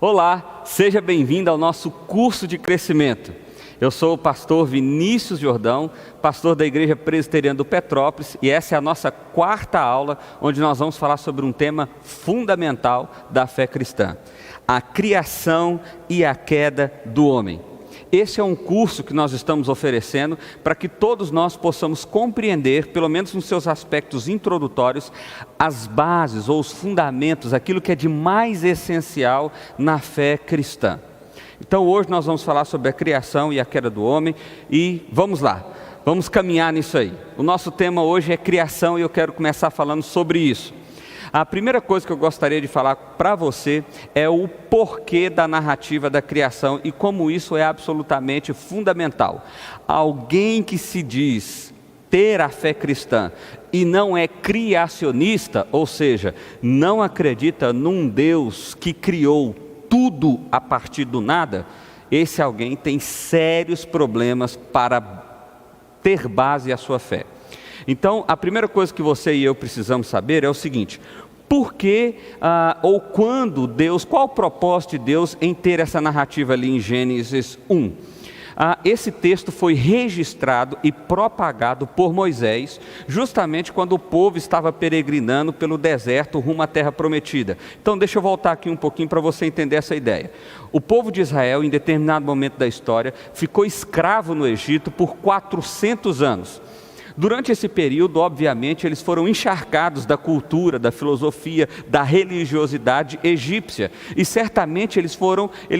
Olá, seja bem-vindo ao nosso curso de crescimento. Eu sou o pastor Vinícius Jordão, pastor da Igreja Presbiteriana do Petrópolis, e essa é a nossa quarta aula, onde nós vamos falar sobre um tema fundamental da fé cristã: a criação e a queda do homem. Esse é um curso que nós estamos oferecendo para que todos nós possamos compreender, pelo menos nos seus aspectos introdutórios, as bases ou os fundamentos, aquilo que é de mais essencial na fé cristã. Então hoje nós vamos falar sobre a criação e a queda do homem e vamos lá, vamos caminhar nisso aí. O nosso tema hoje é criação e eu quero começar falando sobre isso. A primeira coisa que eu gostaria de falar para você é o porquê da narrativa da criação e como isso é absolutamente fundamental. Alguém que se diz ter a fé cristã e não é criacionista, ou seja, não acredita num Deus que criou tudo a partir do nada, esse alguém tem sérios problemas para ter base à sua fé. Então, a primeira coisa que você e eu precisamos saber é o seguinte: por que ou quando Deus, qual o propósito de Deus em ter essa narrativa ali em Gênesis 1? Esse texto foi registrado e propagado por Moisés, justamente quando o povo estava peregrinando pelo deserto rumo à terra prometida. Então deixa eu voltar aqui um pouquinho para você entender essa ideia. O povo de Israel, em determinado momento da história, ficou escravo no Egito por 400 anos. Durante esse período, obviamente, eles foram encharcados da cultura, da filosofia, da religiosidade egípcia. E certamente eles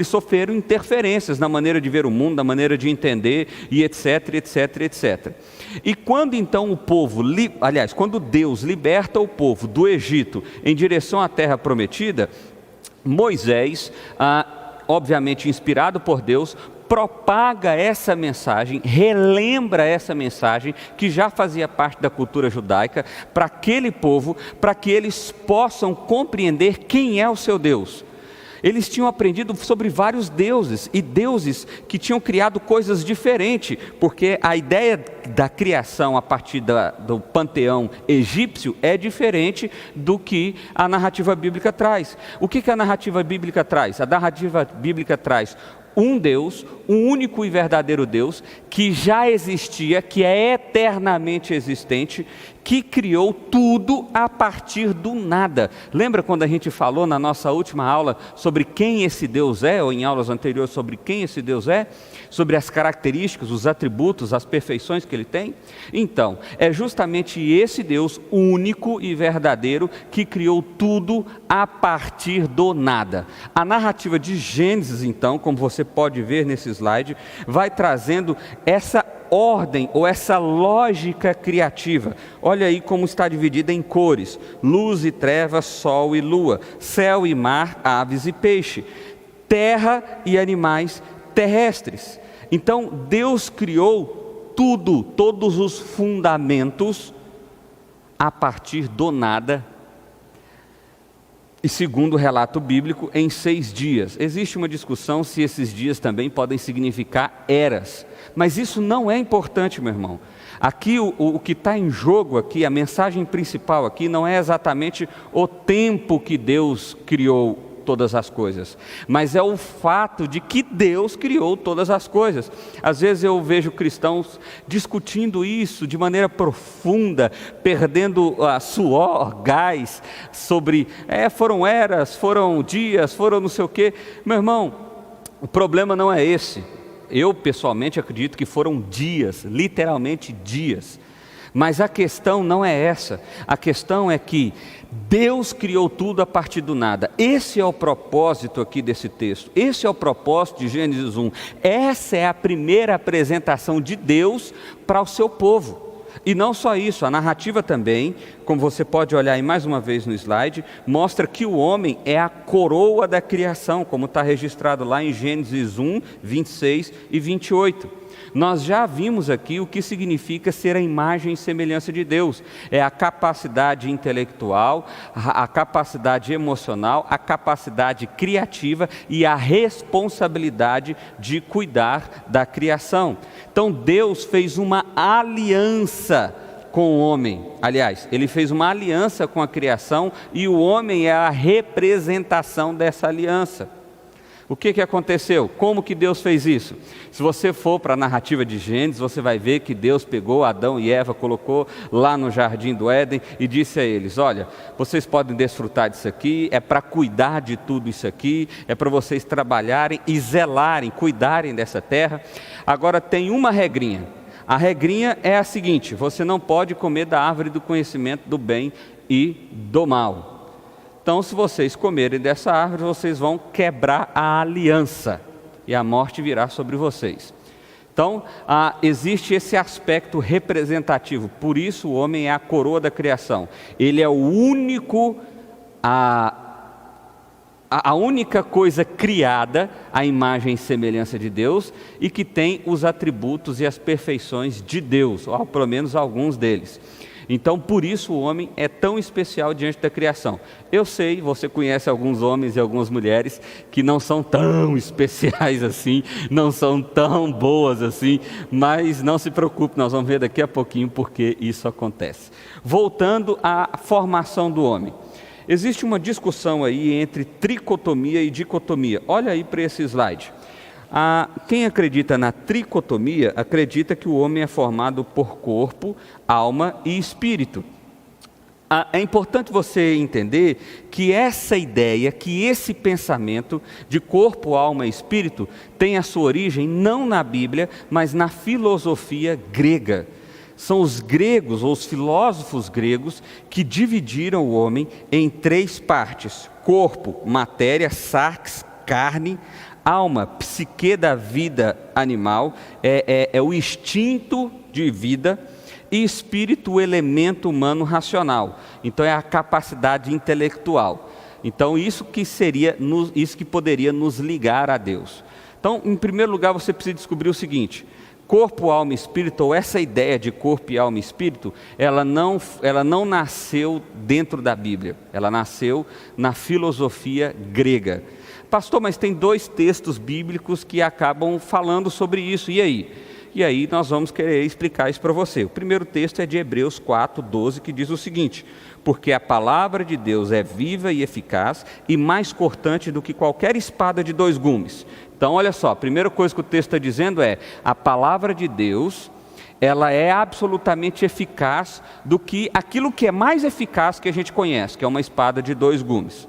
sofreram interferências na maneira de ver o mundo, na maneira de entender, e etc, etc, etc. E quando então quando Deus liberta o povo do Egito em direção à terra prometida, Moisés, obviamente inspirado por Deus, propaga essa mensagem, relembra essa mensagem que já fazia parte da cultura judaica para aquele povo, para que eles possam compreender quem é o seu Deus. Eles tinham aprendido sobre vários deuses e deuses que tinham criado coisas diferentes, porque a ideia da criação a partir do panteão egípcio é diferente do que a narrativa bíblica traz. O que a narrativa bíblica traz? A narrativa bíblica traz um Deus, um único e verdadeiro Deus, que já existia, que é eternamente existente, que criou tudo a partir do nada. Lembra quando a gente falou na nossa última aula sobre quem esse Deus é, ou em aulas anteriores sobre quem esse Deus é? Sobre as características, os atributos, as perfeições que ele tem? Então, é justamente esse Deus único e verdadeiro que criou tudo a partir do nada. A narrativa de Gênesis, então, como você pode ver nesse slide, vai trazendo essa ordem ou essa lógica criativa. Olha aí como está dividida em cores: luz e trevas, sol e lua, céu e mar, aves e peixe, terra e animais terrestres. Então Deus criou tudo, todos os fundamentos a partir do nada. E segundo o relato bíblico, em 6 dias. Existe uma discussão se esses dias também podem significar eras. Mas isso não é importante, meu irmão. Aqui o que está em jogo aqui, a mensagem principal aqui, não é exatamente o tempo que Deus criou todas as coisas, mas é o fato de que Deus criou todas as coisas. Às vezes eu vejo cristãos discutindo isso de maneira profunda, perdendo suor, gás, sobre foram eras, foram dias, foram não sei o quê. Meu irmão, o problema não é esse. Eu pessoalmente acredito que foram dias, literalmente dias. Mas a questão não é essa. A questão é que Deus criou tudo a partir do nada. Esse é o propósito aqui desse texto. Esse é o propósito de Gênesis 1. Essa é a primeira apresentação de Deus para o seu povo. E não só isso, a narrativa também, como você pode olhar aí mais uma vez no slide, mostra que o homem é a coroa da criação, como está registrado lá em Gênesis 1, 26 e 28. Nós já vimos aqui o que significa ser a imagem e semelhança de Deus. É a capacidade intelectual, a capacidade emocional, a capacidade criativa e a responsabilidade de cuidar da criação. Então Deus fez uma aliança com o homem. Aliás, ele fez uma aliança com a criação e o homem é a representação dessa aliança. O que aconteceu? Como que Deus fez isso? Se você for para a narrativa de Gênesis, você vai ver que Deus pegou Adão e Eva, colocou lá no jardim do Éden e disse a eles: olha, vocês podem desfrutar disso aqui, é para cuidar de tudo isso aqui, é para vocês trabalharem e zelarem, cuidarem dessa terra. Agora tem uma regrinha. A regrinha é a seguinte: você não pode comer da árvore do conhecimento do bem e do mal. Então, se vocês comerem dessa árvore, vocês vão quebrar a aliança e a morte virá sobre vocês. Então, existe esse aspecto representativo. Por isso o homem é a coroa da criação. Ele é o único, a única coisa criada à imagem e semelhança de Deus e que tem os atributos e as perfeições de Deus, ou pelo menos alguns deles. Então, por isso o homem é tão especial diante da criação. Eu sei, você conhece alguns homens e algumas mulheres que não são tão especiais assim, não são tão boas assim, mas não se preocupe, nós vamos ver daqui a pouquinho porque isso acontece. Voltando à formação do homem. Existe uma discussão aí entre tricotomia e dicotomia. Olha aí para esse slide. Quem acredita na tricotomia, acredita que o homem é formado por corpo, alma e espírito. É importante você entender que essa ideia, que esse pensamento de corpo, alma e espírito tem a sua origem não na Bíblia, mas na filosofia grega. São os gregos, ou os filósofos gregos, que dividiram o homem em três partes: corpo, matéria, sarx, carne; alma, psique da vida animal, é o instinto de vida; e espírito, o elemento humano racional. Então é a capacidade intelectual. Então isso que poderia nos ligar a Deus. Então, em primeiro lugar, você precisa descobrir o seguinte: corpo, alma e espírito, ou essa ideia de corpo, alma e espírito, ela não nasceu dentro da Bíblia, ela nasceu na filosofia grega. Pastor, mas tem dois textos bíblicos que acabam falando sobre isso, e aí? E aí nós vamos querer explicar isso para você. O primeiro texto é de Hebreus 4:12, que diz o seguinte: porque a palavra de Deus é viva e eficaz e mais cortante do que qualquer espada de dois gumes. Então olha só, a primeira coisa que o texto está dizendo é: a palavra de Deus, ela é absolutamente eficaz do que aquilo que é mais eficaz que a gente conhece, que é uma espada de dois gumes.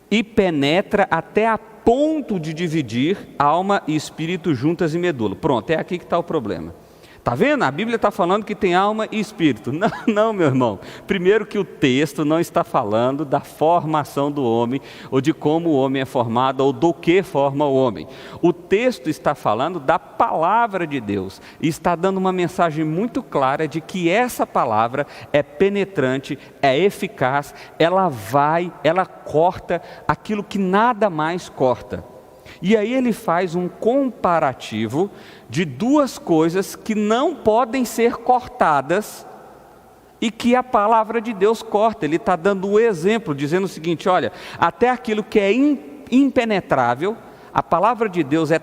E penetra até a ponto de dividir alma e espírito, juntas e medula. Pronto, é aqui que está o problema. Está vendo? A Bíblia está falando que tem alma e espírito. Não, meu irmão. Primeiro que o texto não está falando da formação do homem, ou de como o homem é formado, ou do que forma o homem. O texto está falando da palavra de Deus. E está dando uma mensagem muito clara de que essa palavra é penetrante, é eficaz, ela corta aquilo que nada mais corta. E aí ele faz um comparativo de duas coisas que não podem ser cortadas e que a palavra de Deus corta. Ele está dando um exemplo, dizendo o seguinte: olha, até aquilo que é impenetrável, a palavra de Deus é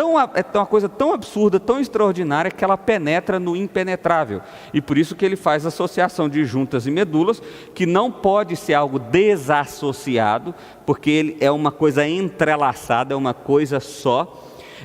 uma coisa tão absurda, tão extraordinária, que ela penetra no impenetrável. E por isso que ele faz associação de juntas e medulas, que não pode ser algo desassociado, porque ele é uma coisa entrelaçada, é uma coisa só.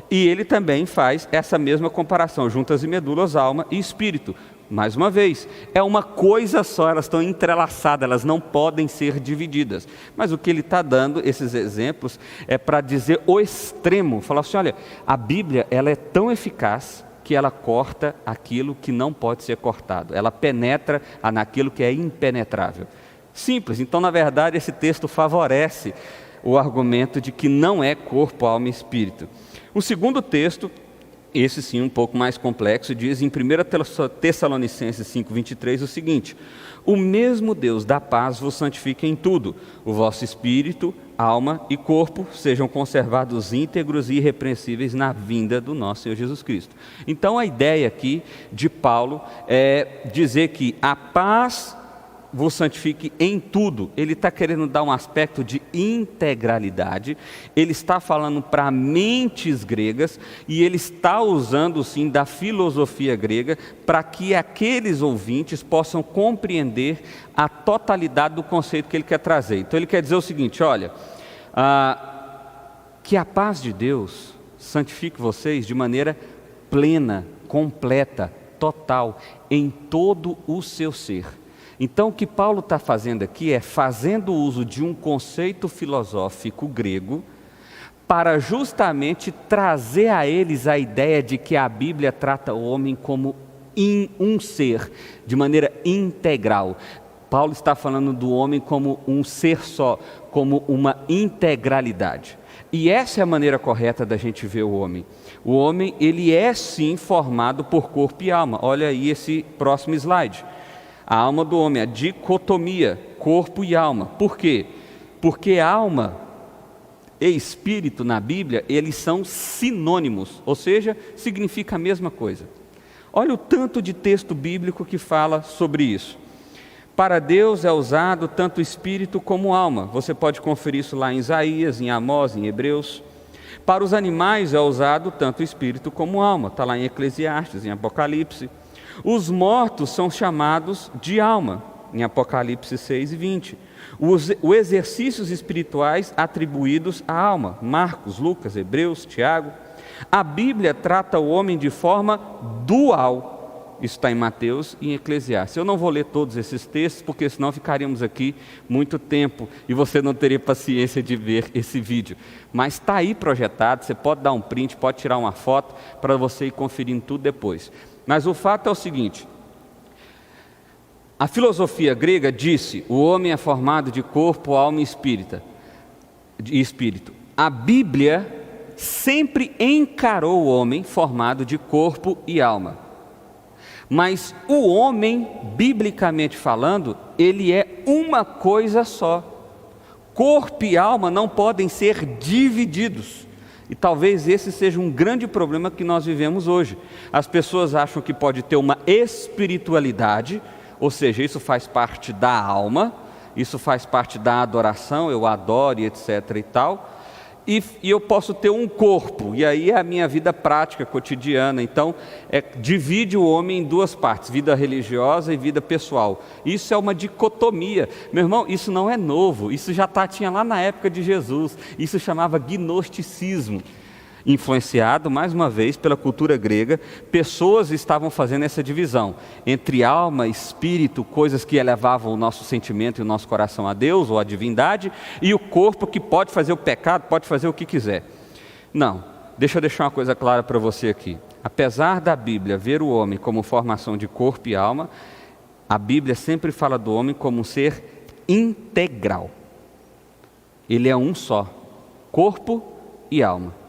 E ele também faz essa mesma comparação: juntas e medulas, alma e espírito. Mais uma vez, é uma coisa só, elas estão entrelaçadas, elas não podem ser divididas. Mas o que ele está dando, esses exemplos, é para dizer o extremo. Falar assim: olha, a Bíblia, ela é tão eficaz que ela corta aquilo que não pode ser cortado. Ela penetra naquilo que é impenetrável. Simples. Então, na verdade, esse texto favorece o argumento de que não é corpo, alma e espírito. O segundo texto, esse sim um pouco mais complexo, diz em 1 Tessalonicenses 5:23 o seguinte: o mesmo Deus da paz vos santifique em tudo, o vosso espírito, alma e corpo sejam conservados íntegros e irrepreensíveis na vinda do nosso Senhor Jesus Cristo. Então a ideia aqui de Paulo é dizer que a paz vos santifique em tudo. Ele está querendo dar um aspecto de integralidade. Ele está falando para mentes gregas, e ele está usando sim da filosofia grega, para que aqueles ouvintes possam compreender a totalidade do conceito que ele quer trazer. Então ele quer dizer o seguinte: olha, Que a paz de Deus santifique vocês de maneira plena, completa, total, em todo o seu ser. Então o que Paulo está fazendo aqui é fazendo uso de um conceito filosófico grego para justamente trazer a eles a ideia de que a Bíblia trata o homem como um ser, de maneira integral. Paulo está falando do homem como um ser só, como uma integralidade. E essa é a maneira correta da gente ver o homem. O homem, ele é sim formado por corpo e alma. Olha aí esse próximo slide. A alma do homem, a dicotomia, corpo e alma. Por quê? Porque alma e espírito na Bíblia, eles são sinônimos, ou seja, significa a mesma coisa. Olha o tanto de texto bíblico que fala sobre isso. Para Deus é usado tanto espírito como alma. Você pode conferir isso lá em Isaías, em Amós, em Hebreus. Para os animais é usado tanto espírito como alma. Está lá em Eclesiastes, em Apocalipse. Os mortos são chamados de alma, em Apocalipse 6 e 20. Os exercícios espirituais atribuídos à alma, Marcos, Lucas, Hebreus, Tiago. A Bíblia trata o homem de forma dual, isso está em Mateus e em Eclesiastes. Eu não vou ler todos esses textos, porque senão ficaríamos aqui muito tempo e você não teria paciência de ver esse vídeo. Mas está aí projetado, você pode dar um print, pode tirar uma foto para você ir conferindo tudo depois. Mas o fato é o seguinte: a filosofia grega disse: o homem é formado de corpo, alma e espírito. A Bíblia sempre encarou o homem formado de corpo e alma. Mas o homem, biblicamente falando, ele é uma coisa só. Corpo e alma não podem ser divididos. E talvez esse seja um grande problema que nós vivemos hoje. As pessoas acham que pode ter uma espiritualidade, ou seja, isso faz parte da alma, isso faz parte da adoração, eu adoro e etc e tal, e eu posso ter um corpo, e aí é a minha vida prática, cotidiana. Então, divide o homem em duas partes, vida religiosa e vida pessoal. Isso é uma dicotomia. Meu irmão, isso não é novo, isso já tinha lá na época de Jesus, isso chamava gnosticismo. Influenciado, mais uma vez, pela cultura grega, pessoas estavam fazendo essa divisão entre alma, espírito, coisas que elevavam o nosso sentimento e o nosso coração a Deus ou à divindade, e o corpo, que pode fazer o pecado, pode fazer o que quiser. Não, deixa eu deixar uma coisa clara para você aqui. Apesar da Bíblia ver o homem como formação de corpo e alma, a Bíblia sempre fala do homem como um ser integral. Ele é um só, corpo e alma.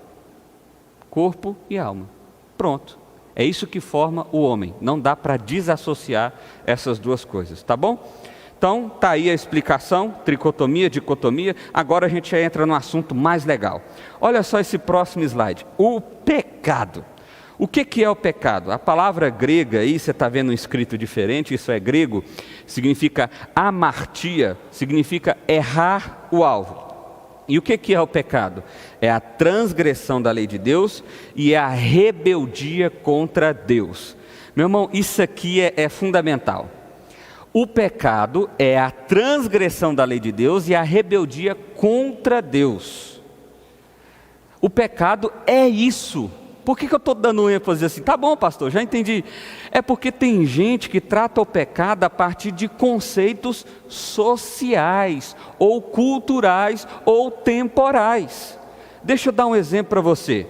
Corpo e alma. Pronto. É isso que forma o homem. Não dá para desassociar essas duas coisas, tá bom? Então, tá aí a explicação, tricotomia, dicotomia. Agora a gente entra no assunto mais legal. Olha só esse próximo slide. O pecado. O que é o pecado? A palavra grega aí, você está vendo um escrito diferente, isso é grego, significa amartia, significa errar o alvo. E o que é o pecado? É a transgressão da lei de Deus e é a rebeldia contra Deus. Meu irmão, isso aqui é fundamental. O pecado é a transgressão da lei de Deus e a rebeldia contra Deus. O pecado é isso. Por que eu estou dando ênfase assim? Tá bom, pastor, já entendi. É porque tem gente que trata o pecado a partir de conceitos sociais, ou culturais, ou temporais. Deixa eu dar um exemplo para você.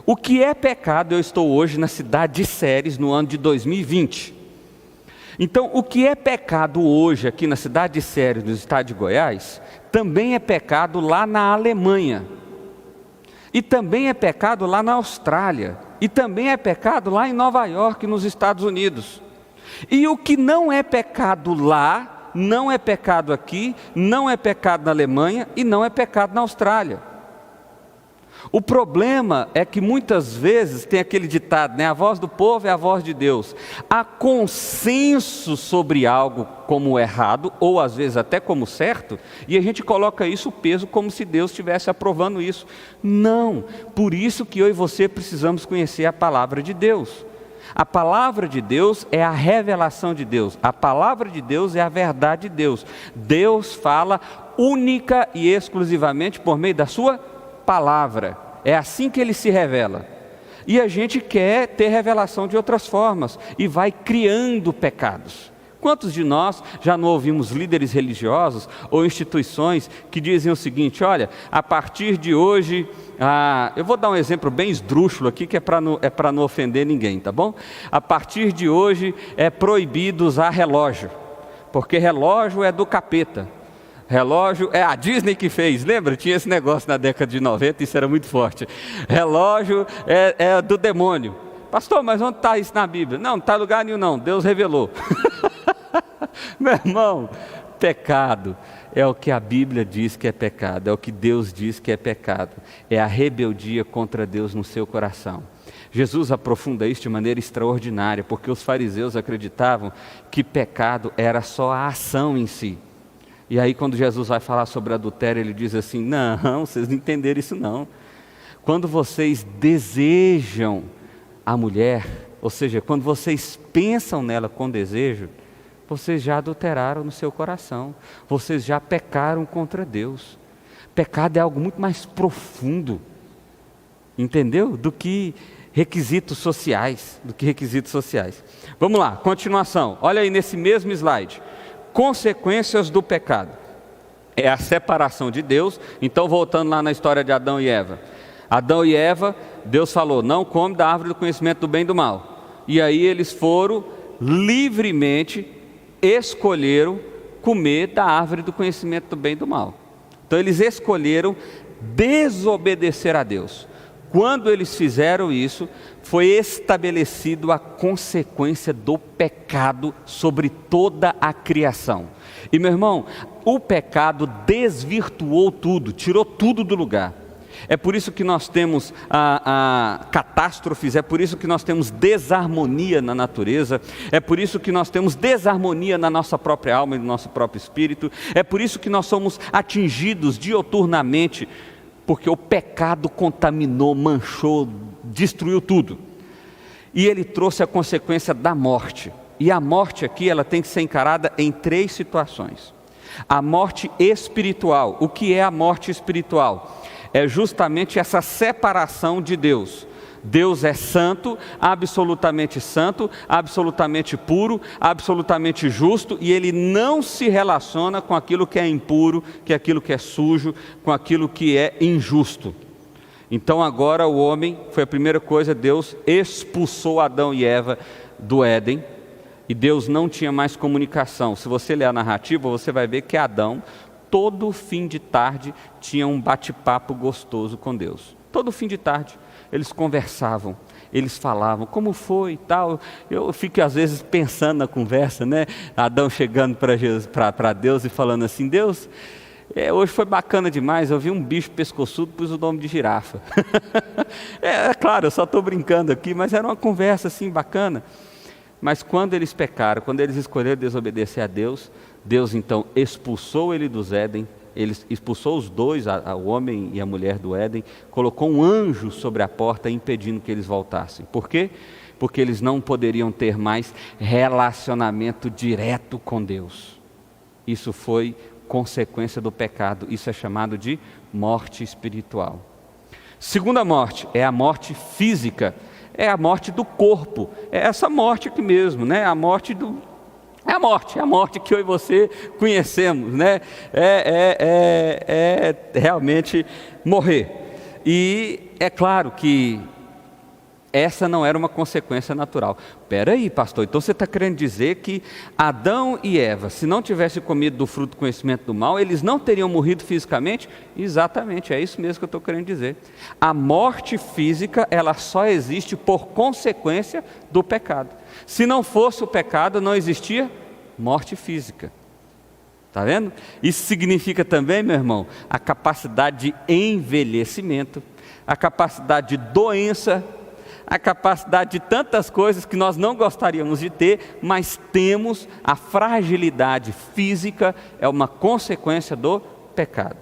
O que é pecado? Eu estou hoje na cidade de Séries, no ano de 2020. Então, o que é pecado hoje aqui na cidade de Séries, no estado de Goiás, também é pecado lá na Alemanha. E também é pecado lá na Austrália. E também é pecado lá em Nova York, nos Estados Unidos. E o que não é pecado lá, não é pecado aqui, não é pecado na Alemanha e não é pecado na Austrália. O problema é que muitas vezes tem aquele ditado, né? A voz do povo é a voz de Deus. Há consenso sobre algo como errado, ou às vezes até como certo, e a gente coloca isso, o peso, como se Deus estivesse aprovando isso. Não, por isso que eu e você precisamos conhecer a palavra de Deus. A palavra de Deus é a revelação de Deus. A palavra de Deus é a verdade de Deus. Deus fala única e exclusivamente por meio da sua palavra. É assim que ele se revela. E a gente quer ter revelação de outras formas e vai criando pecados. Quantos de nós já não ouvimos líderes religiosos ou instituições que dizem o seguinte: olha, a partir de hoje, eu vou dar um exemplo bem esdrúxulo aqui, que é para não ofender ninguém, tá bom? A partir de hoje é proibido usar relógio, porque relógio é do capeta. Relógio é a Disney que fez, lembra? Tinha esse negócio na década de 90, isso era muito forte. Relógio é do demônio. Pastor, mas onde está isso na Bíblia? Não está em lugar nenhum não, Deus revelou. Meu irmão, pecado é o que a Bíblia diz que é pecado, é o que Deus diz que é pecado. É a rebeldia contra Deus no seu coração. Jesus aprofunda isso de maneira extraordinária, porque os fariseus acreditavam que pecado era só a ação em si. E aí quando Jesus vai falar sobre adultério, ele diz assim: não, vocês não entenderam isso não. Quando vocês desejam a mulher, ou seja, quando vocês pensam nela com desejo, vocês já adulteraram no seu coração, vocês já pecaram contra Deus. Pecado é algo muito mais profundo, entendeu? Do que requisitos sociais, Vamos lá, continuação, olha aí nesse mesmo slide. Consequências do pecado. É a separação de Deus. Então voltando lá na história de Adão e Eva. Adão e Eva, Deus falou: não come da árvore do conhecimento do bem e do mal. E aí eles foram livremente, escolheram comer da árvore do conhecimento do bem e do mal. Então eles escolheram desobedecer a Deus. Quando eles fizeram isso, foi estabelecido a consequência do pecado sobre toda a criação. E meu irmão, o pecado desvirtuou tudo, tirou tudo do lugar. É por isso que nós temos catástrofes, é por isso que nós temos desarmonia na natureza, é por isso que nós temos desarmonia na nossa própria alma e no nosso próprio espírito, é por isso que nós somos atingidos dioturnamente, porque o pecado contaminou, manchou, destruiu tudo. E ele trouxe a consequência da morte. E a morte aqui, ela tem que ser encarada em 3 situações. A morte espiritual. O que é a morte espiritual? É justamente essa separação de Deus. Deus é santo, absolutamente puro, absolutamente justo, e Ele não se relaciona com aquilo que é impuro, com aquilo que é sujo, com aquilo que é injusto. Então agora o homem, foi a primeira coisa, Deus expulsou Adão e Eva do Éden, e Deus não tinha mais comunicação. Se você ler a narrativa, você vai ver que Adão, todo fim de tarde, tinha um bate-papo gostoso com Deus. Todo fim de tarde. Eles conversavam, eles falavam, como foi e tal. Eu fico às vezes pensando na conversa, né? Adão chegando para Deus e falando assim: Deus, hoje foi bacana demais, eu vi um bicho pescoçudo, pus o nome de girafa. É claro, eu só estou brincando aqui, mas era uma conversa assim bacana. Mas quando eles pecaram, quando eles escolheram desobedecer a Deus, Deus então expulsou ele dos Éden. Ele expulsou os dois, o homem e a mulher do Éden, colocou um anjo sobre a porta impedindo que eles voltassem. Por quê? Porque eles não poderiam ter mais relacionamento direto com Deus. Isso foi consequência do pecado, isso é chamado de morte espiritual. Segunda morte é a morte física, é a morte do corpo, é essa morte aqui mesmo, né? A morte que eu e você conhecemos, né? É realmente morrer. E é claro que essa não era uma consequência natural. Espera aí, pastor, então você está querendo dizer que Adão e Eva, se não tivessem comido do fruto do conhecimento do mal, eles não teriam morrido fisicamente? Exatamente, é isso mesmo que eu estou querendo dizer. A morte física, ela só existe por consequência do pecado. Se não fosse o pecado, não existia morte física. Está vendo? Isso significa também, meu irmão, a capacidade de envelhecimento, a capacidade de doença, a capacidade de tantas coisas que nós não gostaríamos de ter, mas temos. A fragilidade física é uma consequência do pecado.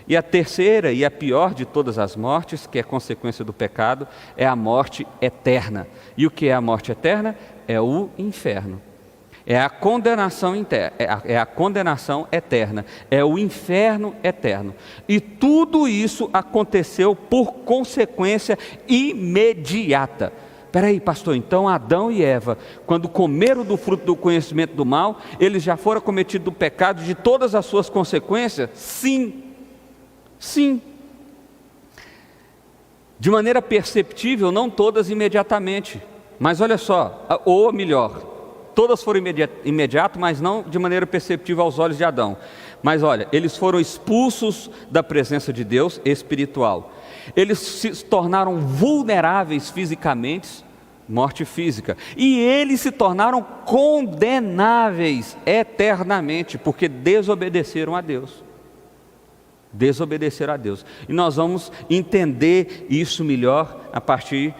E a terceira e a pior de todas as mortes, que é consequência do pecado, é a morte eterna. E o que é a morte eterna? É o inferno. é a condenação é a condenação eterna, é o inferno eterno. E tudo isso aconteceu por consequência imediata. Espera aí, pastor, então Adão e Eva, quando comeram do fruto do conhecimento do mal, eles já foram cometidos do pecado de todas as suas consequências? Sim, sim. De maneira perceptível, não todas imediatamente, mas olha só, ou melhor, todas foram imediato, mas não de maneira perceptível aos olhos de Adão. Mas olha, eles foram expulsos da presença de Deus espiritual. Eles se tornaram vulneráveis fisicamente, morte física. E eles se tornaram condenáveis eternamente, porque desobedeceram a Deus. Desobedeceram a Deus. E nós vamos entender isso melhor a partir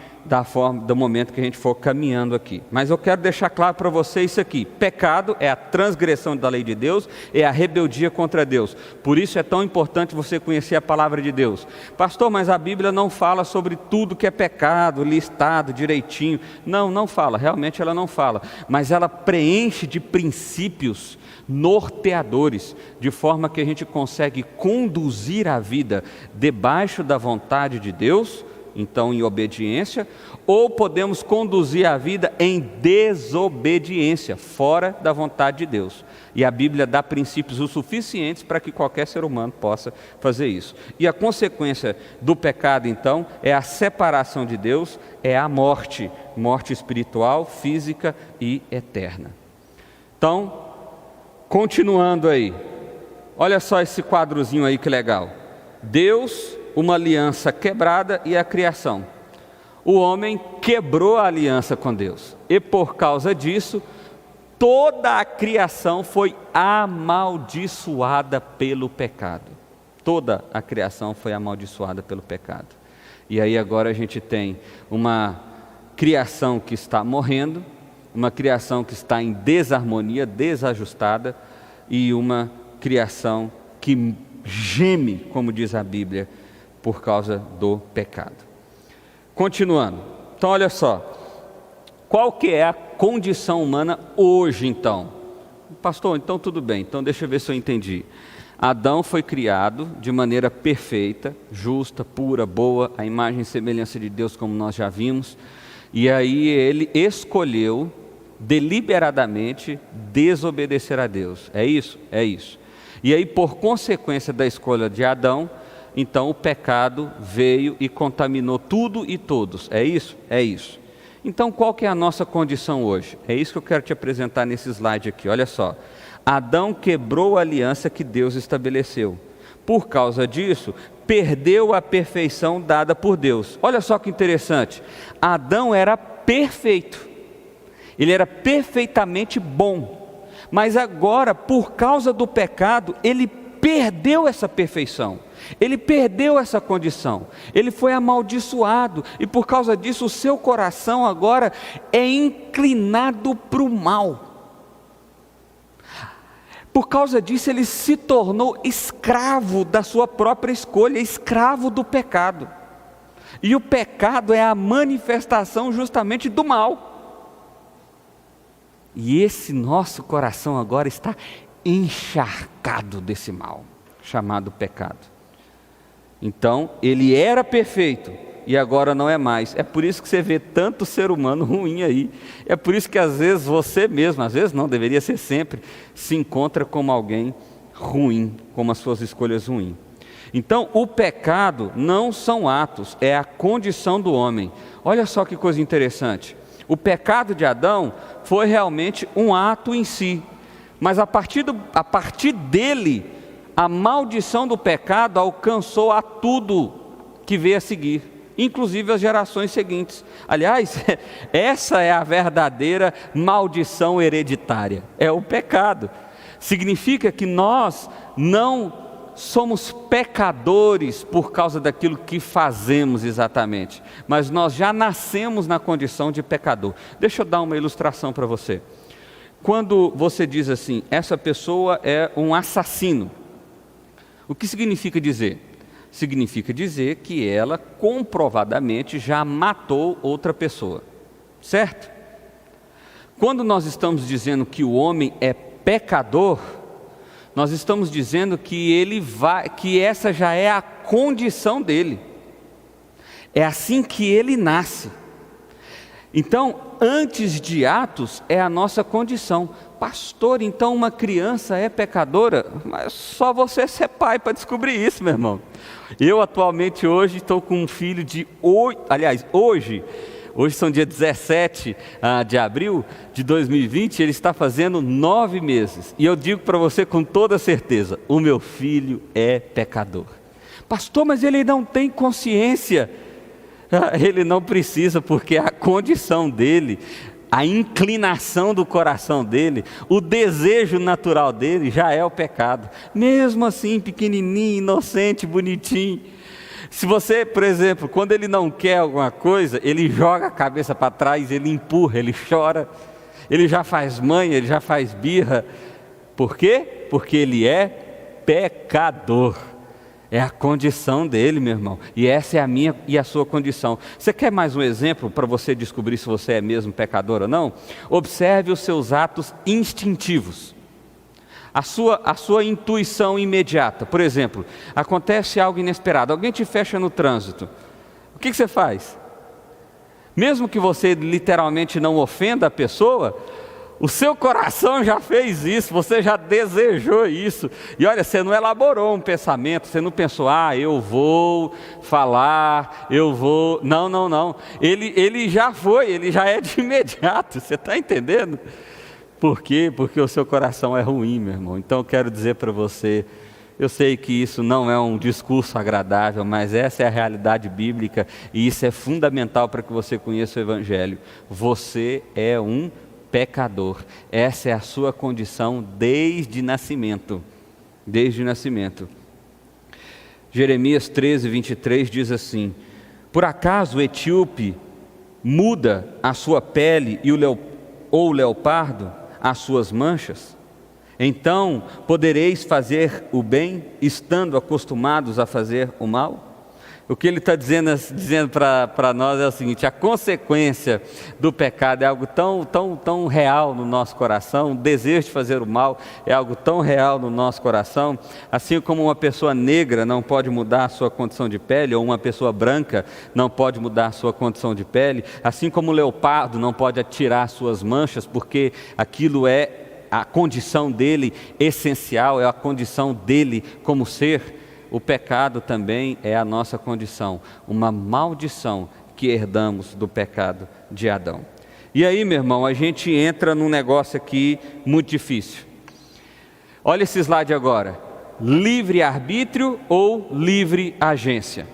do momento que a gente for caminhando aqui. Mas eu quero deixar claro para você isso aqui: pecado é a transgressão da lei de Deus, é a rebeldia contra Deus. Por isso é tão importante você conhecer a palavra de Deus. Pastor, mas a Bíblia não fala sobre tudo que é pecado, listado direitinho. Não fala, realmente ela não fala. Mas ela preenche de princípios norteadores, de forma que a gente consegue conduzir a vida debaixo da vontade de Deus, então em obediência, ou podemos conduzir a vida em desobediência, fora da vontade de Deus. E a Bíblia dá princípios o suficientes para que qualquer ser humano possa fazer isso. E a consequência do pecado, então, é a separação de Deus, é a morte espiritual, física e eterna. Então, continuando aí, olha só esse quadrozinho aí que legal. Deus, uma aliança quebrada e a criação. O homem quebrou a aliança com Deus, e por causa disso, toda a criação foi amaldiçoada pelo pecado. Toda a criação foi amaldiçoada pelo pecado. E aí agora a gente tem uma criação que está morrendo, uma criação que está em desarmonia, desajustada, e uma criação que geme, como diz a Bíblia, por causa do pecado. Continuando, então olha só, qual que é a condição humana hoje então? Pastor, então tudo bem, então deixa eu ver se eu entendi. Adão foi criado de maneira perfeita, justa, pura, boa, a imagem e semelhança de Deus, como nós já vimos, e aí ele escolheu deliberadamente desobedecer a Deus. É isso? É isso. E aí, por consequência da escolha de Adão, então o pecado veio e contaminou tudo e todos. É isso? É isso. Então qual que é a nossa condição hoje? É isso que eu quero te apresentar nesse slide aqui, olha só. Adão quebrou a aliança que Deus estabeleceu. Por causa disso, perdeu a perfeição dada por Deus. Olha só que interessante, Adão era perfeito, ele era perfeitamente bom, mas agora, por causa do pecado, ele perdeu essa perfeição, ele perdeu essa condição, ele foi amaldiçoado, e por causa disso o seu coração agora é inclinado para o mal. Por causa disso ele se tornou escravo da sua própria escolha, escravo do pecado. E o pecado é a manifestação justamente do mal. E esse nosso coração agora está encharcado desse mal, chamado pecado. Então, ele era perfeito e agora não é mais. É por isso que você vê tanto ser humano ruim aí. É por isso que às vezes você mesmo, às vezes não, deveria ser sempre, se encontra como alguém ruim, como as suas escolhas ruins. Então, o pecado não são atos, é a condição do homem. Olha só que coisa interessante. O pecado de Adão foi realmente um ato em si, mas a partir dele, a maldição do pecado alcançou a tudo que veio a seguir, inclusive as gerações seguintes. Aliás, essa é a verdadeira maldição hereditária, é o pecado. Significa que nós não somos pecadores por causa daquilo que fazemos exatamente, mas nós já nascemos na condição de pecador. Deixa eu dar uma ilustração para você. Quando você diz assim, essa pessoa é um assassino, o que significa dizer? Significa dizer que ela comprovadamente já matou outra pessoa, certo? quando nós estamos dizendo que o homem é pecador, nós estamos dizendo que essa já é a condição dele. É assim que ele nasce. Então, antes de Atos, é a nossa condição. Pastor, então uma criança é pecadora? Mas só você ser pai para descobrir isso, meu irmão. Eu atualmente hoje estou com um filho de 8, aliás, hoje são dia 17 de abril de 2020, ele está fazendo 9 meses. E eu digo para você com toda certeza, o meu filho é pecador. Pastor, mas ele não tem consciência. Ele não precisa, porque a condição dele, a inclinação do coração dele, o desejo natural dele já é o pecado. Mesmo assim, pequenininho, inocente, bonitinho. Se você, por exemplo, quando ele não quer alguma coisa, ele joga a cabeça para trás, ele empurra, ele chora, ele já faz manha, ele já faz birra. Por quê? Porque ele é pecador. É a condição dele, meu irmão. E essa é a minha e a sua condição. Você quer mais um exemplo para você descobrir se você é mesmo pecador ou não? Observe os seus atos instintivos. A sua intuição imediata. Por exemplo, acontece algo inesperado. Alguém te fecha no trânsito. O que você faz? Mesmo que você literalmente não ofenda a pessoa, o seu coração já fez isso, você já desejou isso. E olha, você não elaborou um pensamento, você não pensou, eu vou falar, eu vou... Não. Ele já foi, ele já é de imediato, você está entendendo? Por quê? Porque o seu coração é ruim, meu irmão. Então eu quero dizer para você, eu sei que isso não é um discurso agradável, mas essa é a realidade bíblica e isso é fundamental para que você conheça o Evangelho. Você é um pecador, essa é a sua condição desde nascimento, Jeremias 13, 23 diz assim: por acaso o etíope muda a sua pele ou o leopardo as suas manchas? Então podereis fazer o bem, estando acostumados a fazer o mal? O que ele está dizendo para nós é o seguinte: a consequência do pecado é algo tão real no nosso coração, o desejo de fazer o mal é algo tão real no nosso coração, assim como uma pessoa negra não pode mudar a sua condição de pele, ou uma pessoa branca não pode mudar a sua condição de pele, assim como o leopardo não pode atirar suas manchas, porque aquilo é a condição dele essencial, é a condição dele como ser. O pecado também é a nossa condição, uma maldição que herdamos do pecado de Adão. E aí, meu irmão, a gente entra num negócio aqui muito difícil. Olha esse slide agora: livre-arbítrio ou livre agência?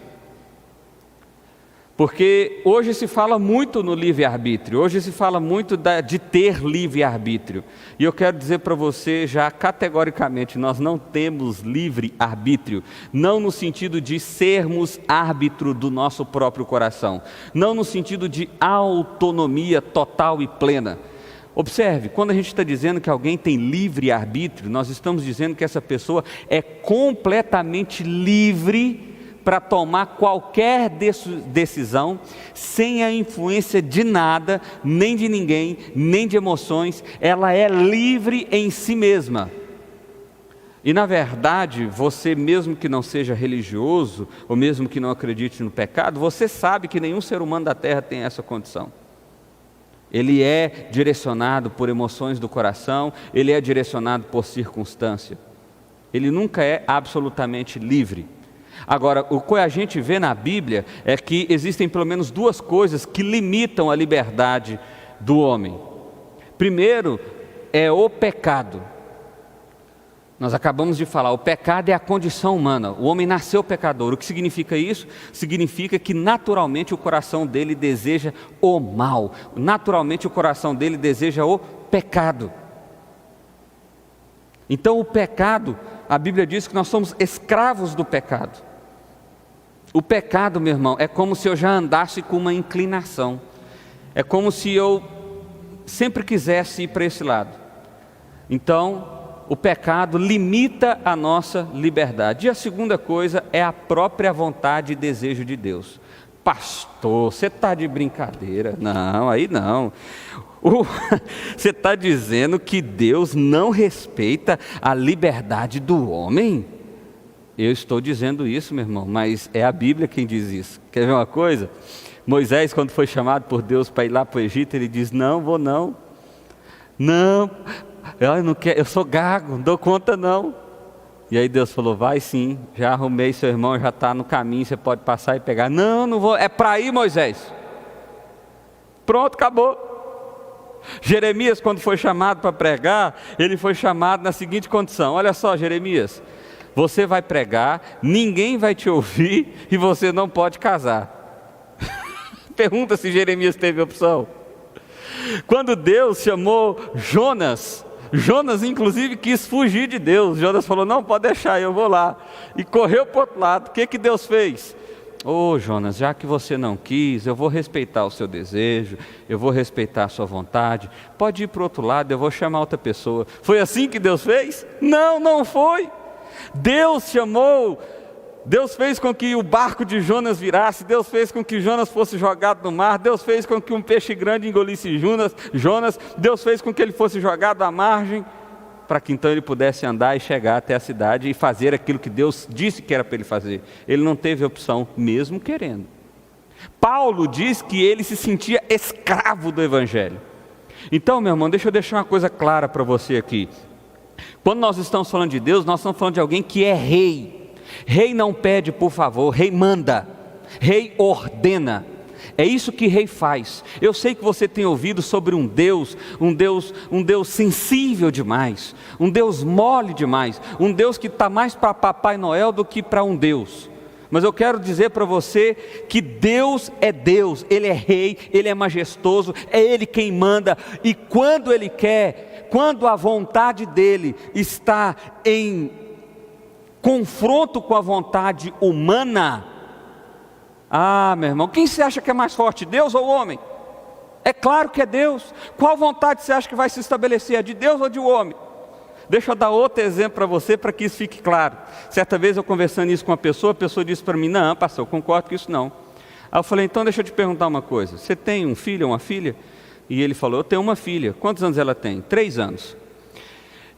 Porque hoje se fala muito no livre-arbítrio, hoje se fala muito de ter livre-arbítrio. E eu quero dizer para você já categoricamente, nós não temos livre-arbítrio, não no sentido de sermos árbitro do nosso próprio coração, não no sentido de autonomia total e plena. Observe, quando a gente está dizendo que alguém tem livre-arbítrio, nós estamos dizendo que essa pessoa é completamente livre para tomar qualquer decisão, sem a influência de nada, nem de ninguém, nem de emoções. Ela é livre em si mesma. E na verdade, você mesmo que não seja religioso, ou mesmo que não acredite no pecado, você sabe que nenhum ser humano da terra tem essa condição. Ele é direcionado por emoções do coração, ele é direcionado por circunstância. Ele nunca é absolutamente livre. Agora, o que a gente vê na Bíblia é que existem pelo menos duas coisas que limitam a liberdade do homem. Primeiro, é o pecado. Nós acabamos de falar, o pecado é a condição humana, o homem nasceu pecador. O que significa isso? Significa que naturalmente o coração dele deseja o mal, naturalmente o coração dele deseja o pecado. Então o pecado, a Bíblia diz que nós somos escravos do pecado. O pecado, meu irmão, é como se eu já andasse com uma inclinação. É como se eu sempre quisesse ir para esse lado. Então, o pecado limita a nossa liberdade. E a segunda coisa é a própria vontade e desejo de Deus. Pastor, você está de brincadeira. Não, aí não. Você está dizendo que Deus não respeita a liberdade do homem? Eu estou dizendo isso, meu irmão, mas é a Bíblia quem diz isso. Quer ver uma coisa? Moisés, quando foi chamado por Deus para ir lá para o Egito, ele diz: não, vou não. Não, eu não quero, eu sou gago, não dou conta não. E aí Deus falou: vai sim, já arrumei seu irmão, já está no caminho, você pode passar e pegar. Não, não vou, é para ir, Moisés. Pronto, acabou. Jeremias, quando foi chamado para pregar, ele foi chamado na seguinte condição: olha só, Jeremias, você vai pregar, ninguém vai te ouvir e você não pode casar. Pergunta se Jeremias teve opção. Quando Deus chamou Jonas, Jonas inclusive quis fugir de Deus. Jonas falou: não, pode deixar, eu vou lá. E correu para o outro lado. O que Deus fez? Ô Jonas, já que você não quis, eu vou respeitar o seu desejo, eu vou respeitar a sua vontade, pode ir para o outro lado, eu vou chamar outra pessoa. Foi assim que Deus fez? Não, não foi. Deus chamou, Deus fez com que o barco de Jonas virasse, Deus fez com que Jonas fosse jogado no mar, Deus fez com que um peixe grande engolisse Jonas, Deus fez com que ele fosse jogado à margem, para que então ele pudesse andar e chegar até a cidade e fazer aquilo que Deus disse que era para ele fazer. Ele não teve opção, mesmo querendo. Paulo diz que ele se sentia escravo do Evangelho. Então, meu irmão, deixa eu deixar uma coisa clara para você aqui. Quando nós estamos falando de Deus, nós estamos falando de alguém que é rei. Rei não pede por favor, rei manda, rei ordena. É isso que rei faz. Eu sei que você tem ouvido sobre um Deus sensível demais, um Deus mole demais, um Deus que está mais para Papai Noel do que para um Deus. Mas eu quero dizer para você que Deus é Deus, Ele é rei, Ele é majestoso, é Ele quem manda, e quando Ele quer, quando a vontade dEle está em confronto com a vontade humana, meu irmão, quem você acha que é mais forte, Deus ou o homem? É claro que é Deus. Qual vontade você acha que vai se estabelecer, a de Deus ou de um homem? Deixa eu dar outro exemplo para você, para que isso fique claro. Certa vez eu conversando isso com uma pessoa, a pessoa disse para mim: não, pastor, eu concordo com isso não. Aí eu falei: então deixa eu te perguntar uma coisa, você tem um filho ou uma filha? E ele falou: eu tenho uma filha. Quantos anos ela tem? 3 anos.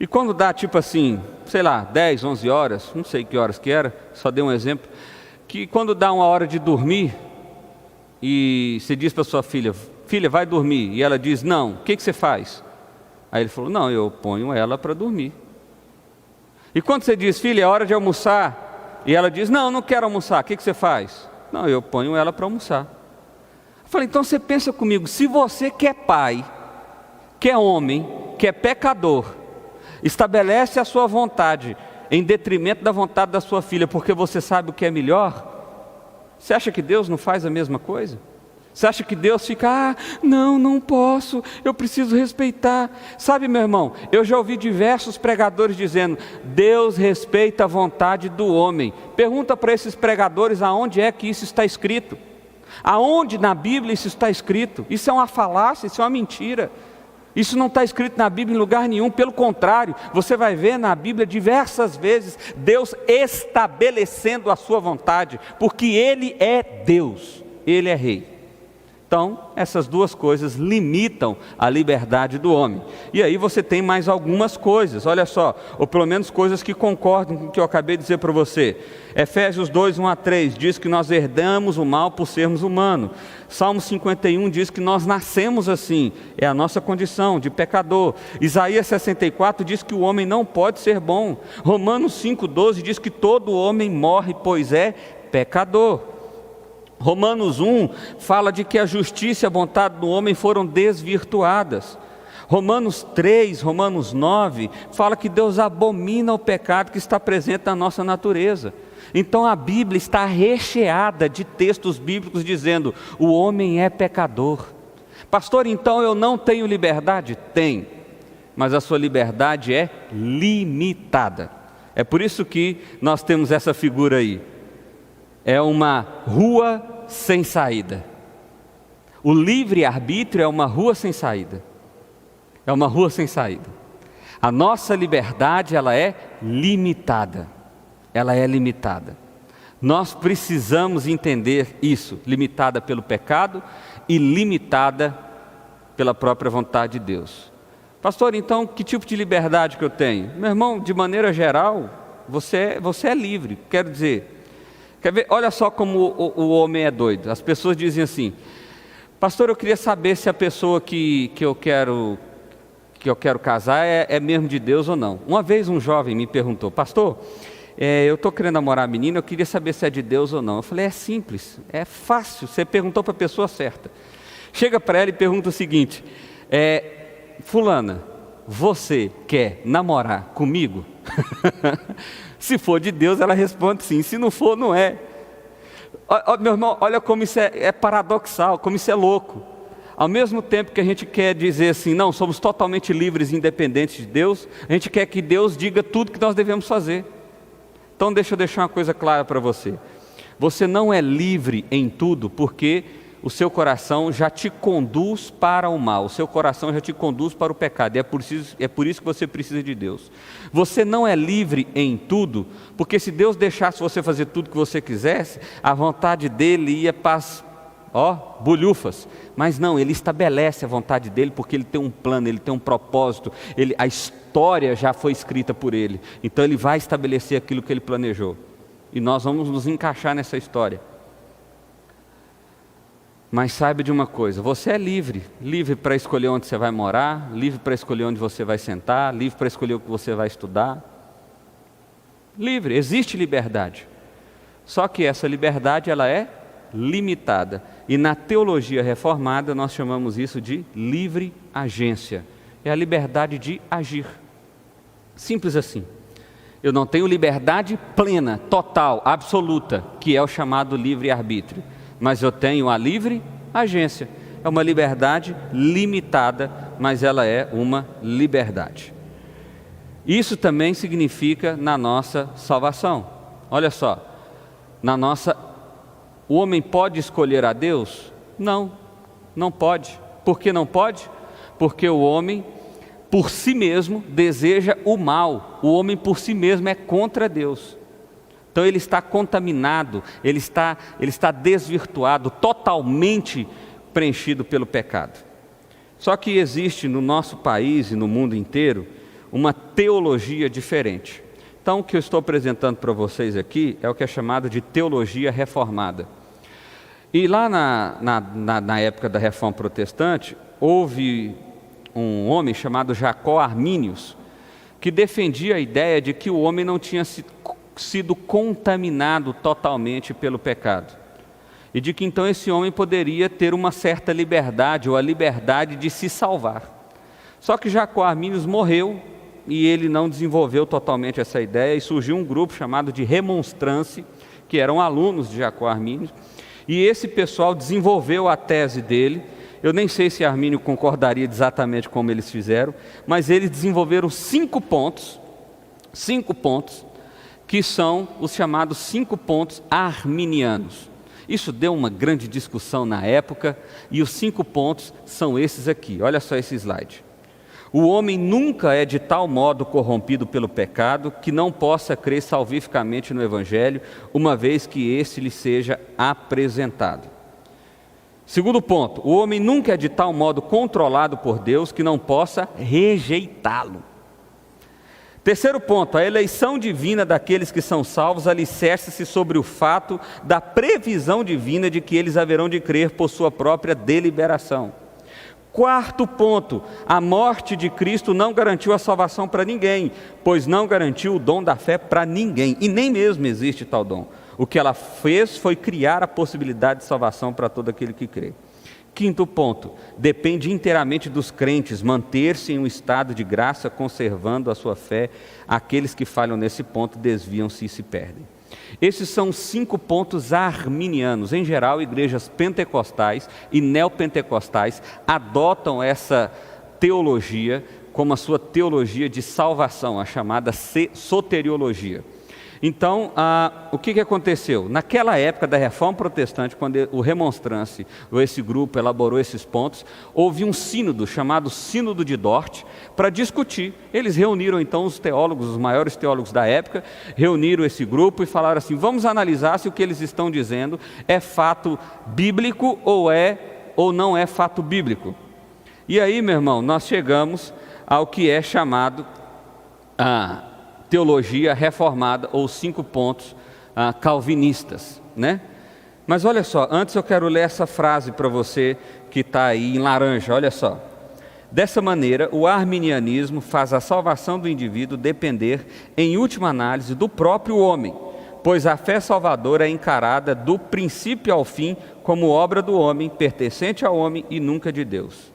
E quando dá tipo assim, sei lá, 10, 11 horas, não sei que horas que era, só dei um exemplo, que quando dá uma hora de dormir, e você diz para sua filha: filha, vai dormir, e ela diz não, o que você faz? Aí ele falou: não, eu ponho ela para dormir. E quando você diz: filha, é hora de almoçar, e ela diz: não, não quero almoçar, o que você faz? Não, eu ponho ela para almoçar. Eu falei: então você pensa comigo, se você que é pai, que é homem, que é pecador, estabelece a sua vontade em detrimento da vontade da sua filha, porque você sabe o que é melhor, você acha que Deus não faz a mesma coisa? Você acha que Deus fica: não posso, eu preciso respeitar. Sabe, meu irmão, eu já ouvi diversos pregadores dizendo: Deus respeita a vontade do homem. Pergunta para esses pregadores aonde é que isso está escrito. Aonde na Bíblia isso está escrito? Isso é uma falácia, isso é uma mentira. Isso não está escrito na Bíblia em lugar nenhum. Pelo contrário, você vai ver na Bíblia diversas vezes Deus estabelecendo a sua vontade, porque Ele é Deus, Ele é Rei. Então, essas duas coisas limitam a liberdade do homem. E aí você tem mais algumas coisas, olha só, ou pelo menos coisas que concordam com o que eu acabei de dizer para você. Efésios 2, 1-3 diz que nós herdamos o mal por sermos humanos. Salmo 51 diz que nós nascemos assim, é a nossa condição de pecador. Isaías 64 diz que o homem não pode ser bom. Romanos 5,12 diz que todo homem morre, pois é pecador. Romanos 1 fala de que a justiça e a vontade do homem foram desvirtuadas. Romanos 3, Romanos 9 fala que Deus abomina o pecado que está presente na nossa natureza. Então a Bíblia está recheada de textos bíblicos dizendo: o homem é pecador. Pastor, então eu não tenho liberdade? Tem, mas a sua liberdade é limitada. É por isso que nós temos essa figura aí. É uma rua sem saída. O livre-arbítrio é uma rua sem saída. É uma rua sem saída. A nossa liberdade, ela é limitada. Ela é limitada. Nós precisamos entender isso, limitada pelo pecado e limitada pela própria vontade de Deus. Pastor, então que tipo de liberdade que eu tenho? Meu irmão, de maneira geral, você é livre. Quero dizer, quer ver? Olha só como o homem é doido. As pessoas dizem assim: pastor, eu queria saber se a pessoa que eu quero casar é mesmo de Deus ou não. Uma vez um jovem me perguntou: pastor, eu estou querendo namorar a menina, eu queria saber se é de Deus ou não. Eu falei: é simples, é fácil, você perguntou para a pessoa certa. Chega para ela e pergunta o seguinte: fulana, você quer namorar comigo? Se for de Deus, ela responde sim, se não for, não é. Meu irmão, olha como isso é paradoxal, como isso é louco. Ao mesmo tempo que a gente quer dizer assim, não, somos totalmente livres e independentes de Deus, a gente quer que Deus diga tudo que nós devemos fazer. Então deixa eu deixar uma coisa clara para você. Você não é livre em tudo porque o seu coração já te conduz para o mal, o seu coração já te conduz para o pecado, e é por isso que você precisa de Deus. Você não é livre em tudo, porque se Deus deixasse você fazer tudo que você quisesse, a vontade dele ia para bolhufas, mas não, ele estabelece a vontade dele, porque ele tem um plano, ele tem um propósito, a história já foi escrita por ele, então ele vai estabelecer aquilo que ele planejou, e nós vamos nos encaixar nessa história. Mas saiba de uma coisa, você é livre para escolher onde você vai morar, livre para escolher onde você vai sentar, livre para escolher o que você vai estudar. Livre, existe liberdade. Só que essa liberdade, ela é limitada. E na teologia reformada nós chamamos isso de livre agência. É a liberdade de agir. Simples assim. Eu não tenho liberdade plena, total, absoluta, que é o chamado livre-arbítrio. Mas eu tenho a livre agência. É uma liberdade limitada, mas ela é uma liberdade. Isso também significa na nossa salvação. Olha só, o homem pode escolher a Deus? Não, não pode. Por que não pode? Porque o homem, por si mesmo, deseja o mal. O homem por si mesmo é contra Deus. Então ele está contaminado, ele está desvirtuado, totalmente preenchido pelo pecado. Só que existe no nosso país e no mundo inteiro uma teologia diferente. Então o que eu estou apresentando para vocês aqui é o que é chamado de teologia reformada. E lá na época da Reforma Protestante, houve um homem chamado Jacó Arminius, que defendia a ideia de que o homem não tinha sido contaminado totalmente pelo pecado, e de que então esse homem poderia ter uma certa liberdade, ou a liberdade de se salvar. Só que Jacó Arminius morreu, e ele não desenvolveu totalmente essa ideia, e surgiu um grupo chamado de Remonstrance, que eram alunos de Jacó Arminius, e esse pessoal desenvolveu a tese dele. Eu nem sei se Armínio concordaria exatamente como eles fizeram, mas eles desenvolveram 5 pontos, que são os chamados 5 pontos arminianos. Isso deu uma grande discussão na época, e os 5 pontos são esses aqui. Olha só esse slide. O homem nunca é de tal modo corrompido pelo pecado que não possa crer salvificamente no Evangelho, uma vez que esse lhe seja apresentado. Segundo ponto, o homem nunca é de tal modo controlado por Deus que não possa rejeitá-lo. Terceiro ponto, a eleição divina daqueles que são salvos alicerça-se sobre o fato da previsão divina de que eles haverão de crer por sua própria deliberação. Quarto ponto, a morte de Cristo não garantiu a salvação para ninguém, pois não garantiu o dom da fé para ninguém, e nem mesmo existe tal dom. O que ela fez foi criar a possibilidade de salvação para todo aquele que crê. Quinto ponto, depende inteiramente dos crentes manter-se em um estado de graça, conservando a sua fé. Aqueles que falham nesse ponto desviam-se e se perdem. Esses são 5 pontos arminianos. Em geral, igrejas pentecostais e neopentecostais adotam essa teologia como a sua teologia de salvação, a chamada soteriologia. Então, o que aconteceu? Naquela época da Reforma Protestante, quando o Remonstrance, ou esse grupo, elaborou esses pontos, houve um sínodo chamado Sínodo de Dort para discutir. Eles reuniram então os teólogos, os maiores teólogos da época, reuniram esse grupo e falaram assim: vamos analisar se o que eles estão dizendo é fato bíblico ou não é fato bíblico. E aí, meu irmão, nós chegamos ao que é chamado teologia reformada, ou 5 pontos calvinistas, né? Mas olha só, antes eu quero ler essa frase para você que está aí em laranja, olha só. Dessa maneira, o arminianismo faz a salvação do indivíduo depender, em última análise, do próprio homem, pois a fé salvadora é encarada do princípio ao fim como obra do homem, pertencente ao homem e nunca de Deus.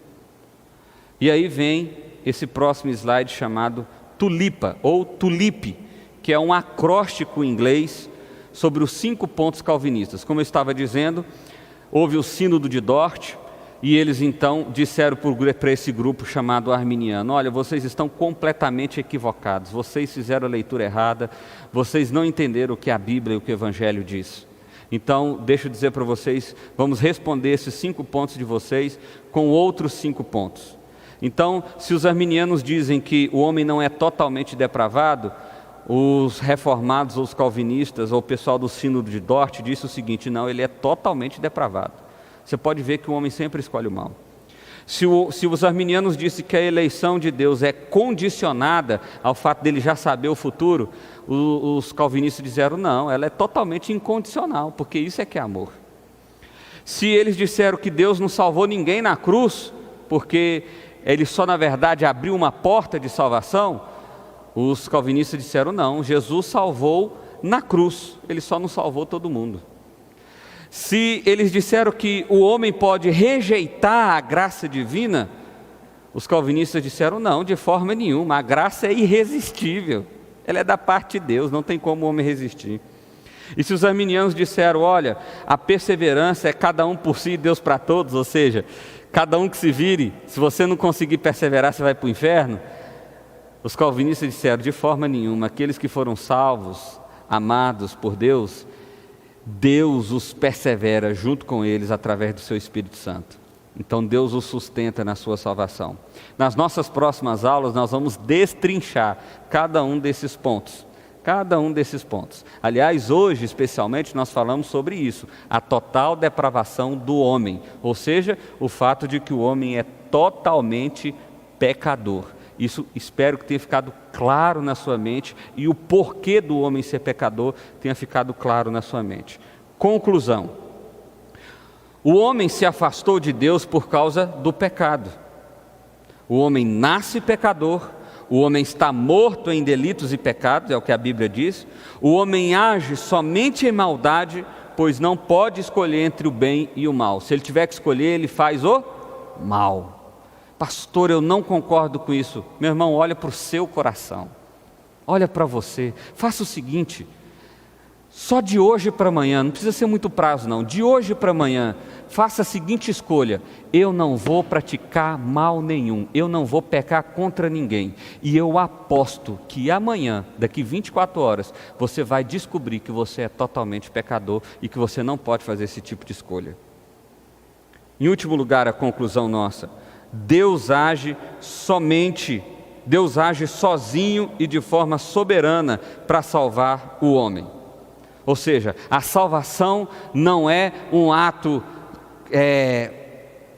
E aí vem esse próximo slide chamado tulipa, ou tulipe, que é um acróstico em inglês sobre os 5 pontos calvinistas. Como eu estava dizendo, houve o sínodo de Dort, e eles então disseram para esse grupo chamado arminiano: olha, vocês estão completamente equivocados, vocês fizeram a leitura errada, vocês não entenderam o que a Bíblia e o que o Evangelho diz. Então, deixa eu dizer para vocês, vamos responder esses 5 pontos de vocês com outros 5 pontos. Então, se os arminianos dizem que o homem não é totalmente depravado, os reformados, ou os calvinistas, ou o pessoal do sínodo de Dort disse o seguinte: não, ele é totalmente depravado. Você pode ver que o homem sempre escolhe o mal. Se os arminianos dizem que a eleição de Deus é condicionada ao fato dele já saber o futuro, os calvinistas disseram: não, ela é totalmente incondicional, porque isso é que é amor. Se eles disseram que Deus não salvou ninguém na cruz, porque ele só na verdade abriu uma porta de salvação, os calvinistas disseram: não, Jesus salvou na cruz, ele só não salvou todo mundo. Se eles disseram que o homem pode rejeitar a graça divina, os calvinistas disseram: não, de forma nenhuma, a graça é irresistível, ela é da parte de Deus, não tem como o homem resistir. E se os arminianos disseram: olha, a perseverança é cada um por si e Deus para todos, ou seja, cada um que se vire, se você não conseguir perseverar, você vai para o inferno. Os calvinistas disseram: de forma nenhuma, aqueles que foram salvos, amados por Deus, Deus os persevera junto com eles através do seu Espírito Santo. Então Deus os sustenta na sua salvação. Nas nossas próximas aulas nós vamos destrinchar cada um desses pontos. Cada um desses pontos. Aliás, hoje especialmente nós falamos sobre isso, a total depravação do homem, ou seja, o fato de que o homem é totalmente pecador. Isso espero que tenha ficado claro na sua mente, e o porquê do homem ser pecador tenha ficado claro na sua mente. Conclusão: o homem se afastou de Deus por causa do pecado. O homem nasce pecador. O homem está morto em delitos e pecados, é o que a Bíblia diz. O homem age somente em maldade, pois não pode escolher entre o bem e o mal. Se ele tiver que escolher, ele faz o mal. Pastor, eu não concordo com isso. Meu irmão, olha para o seu coração. Olha para você. Faça o seguinte: só de hoje para amanhã, não precisa ser muito prazo não, de hoje para amanhã, faça a seguinte escolha: eu não vou praticar mal nenhum, eu não vou pecar contra ninguém, e eu aposto que amanhã, daqui 24 horas, você vai descobrir que você é totalmente pecador e que você não pode fazer esse tipo de escolha. Em último lugar, a conclusão nossa: Deus age sozinho e de forma soberana para salvar o homem. Ou seja, a salvação não é um ato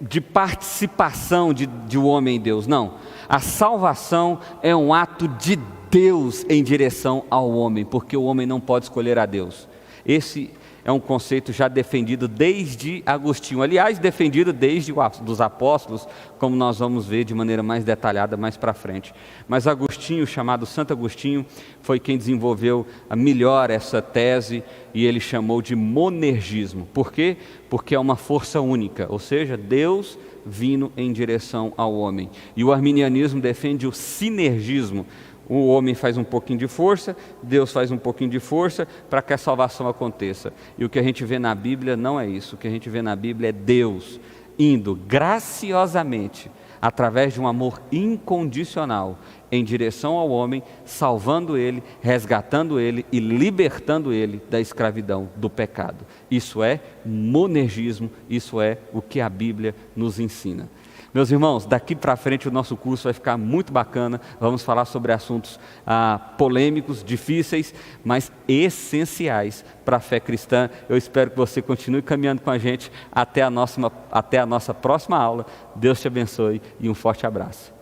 de participação de um homem em Deus, não. A salvação é um ato de Deus em direção ao homem, porque o homem não pode escolher a Deus. Esse é um conceito já defendido desde Agostinho, aliás, defendido desde os apóstolos, como nós vamos ver de maneira mais detalhada mais para frente. Mas Agostinho, chamado Santo Agostinho, foi quem desenvolveu melhor essa tese, e ele chamou de monergismo. Por quê? Porque é uma força única, ou seja, Deus vindo em direção ao homem. E o arminianismo defende o sinergismo. O homem faz um pouquinho de força, Deus faz um pouquinho de força para que a salvação aconteça. E o que a gente vê na Bíblia não é isso. O que a gente vê na Bíblia é Deus indo graciosamente através de um amor incondicional em direção ao homem, salvando ele, resgatando ele e libertando ele da escravidão, do pecado. Isso é monergismo, isso é o que a Bíblia nos ensina. Meus irmãos, daqui para frente o nosso curso vai ficar muito bacana. Vamos falar sobre assuntos polêmicos, difíceis, mas essenciais para a fé cristã. Eu espero que você continue caminhando com a gente até a nossa próxima aula. Deus te abençoe e um forte abraço.